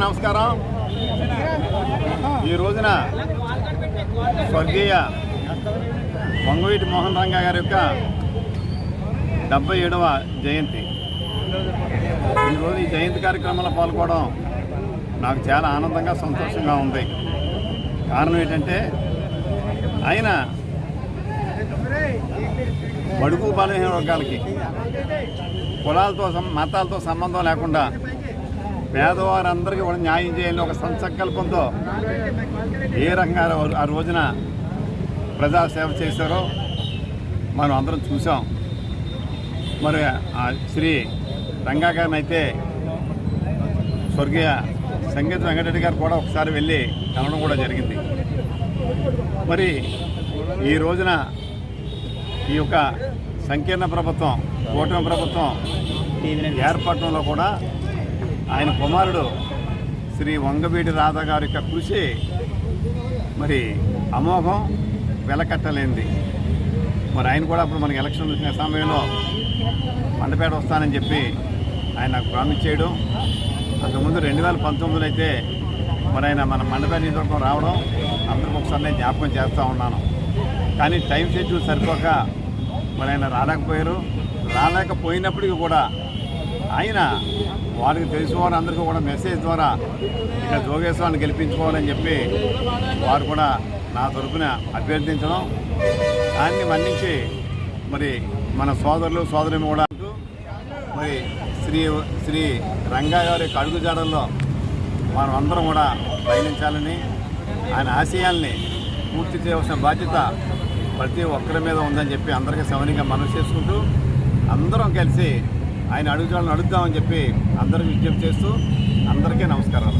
నమస్కారం. ఈ రోజున స్వర్గీయ వంగవీటి మోహన్ రంగా గారి యొక్క 77వ జయంతి. ఈరోజు ఈ జయంతి కార్యక్రమంలో పాల్గొనడం నాకు చాలా ఆనందంగా సంతోషంగా ఉంది. కారణం ఏంటంటే ఆయన బడుగు బలహీన వర్గాలకి కులాలతో మతాలతో సంబంధం లేకుండా పేదవారందరికీ కూడా న్యాయం చేయాలని ఒక సంకల్పంతో ఏ రకంగా ఆ రోజున ప్రజాసేవ చేశారో మనం అందరం చూసాం. మరి శ్రీ రంగా గారిని అయితే స్వర్గీయ సంగీత వెంకటరెడ్డి గారు కూడా ఒకసారి వెళ్ళి కలవడం కూడా జరిగింది. మరి ఈ రోజున ఈ యొక్క సంకీర్ణ ప్రభుత్వం, కూటమి ప్రభుత్వం ఏర్పడటంలో కూడా ఆయన కుమారుడు శ్రీ వంగవీటి రాధా గారి యొక్క కృషి మరి అమోఘం, వెలకట్టలేనిది. మరి ఆయన కూడా అప్పుడు మనకి ఎలక్షన్ వచ్చిన సమయంలో మండపేట వస్తానని చెప్పి ఆయన నాకు ప్రామిస్ చేయడం, అంతకుముందు 2019 అయితే మరి ఆయన మన మండపేట నియోజకవర్గం రావడం అందరికి ఒకసారి నేను జ్ఞాపకం చేస్తూ ఉన్నాను. కానీ టైం షెడ్యూల్ సరిపోక మరి ఆయన రాలేకపోయినప్పటికీ కూడా ఆయన వారికి తెలిసిన వారు అందరికీ కూడా మెసేజ్ ద్వారా ఇక్కడ జోగేశ్వరాన్ని గెలిపించుకోవాలని చెప్పి వారు కూడా నా తరఫున అభ్యర్థించడం, దాన్ని మన్నించి మరి మన సోదరులు సోదరులు కూడా మరి శ్రీ రంగా గారి అడుగుజాడల్లో మనం అందరం కూడా పయనించాలని, ఆయన ఆశయాల్ని పూర్తి చేయవలసిన బాధ్యత ప్రతి ఒక్కరి మీద ఉందని చెప్పి అందరికీ సవనీయంగా మనవి చేసుకుంటూ అందరం కలిసి ఆయన అడుగుజాడలను అడుగుదామని చెప్పి అందరికీ విజ్ఞప్తి చేస్తూ అందరికీ నమస్కారాలు.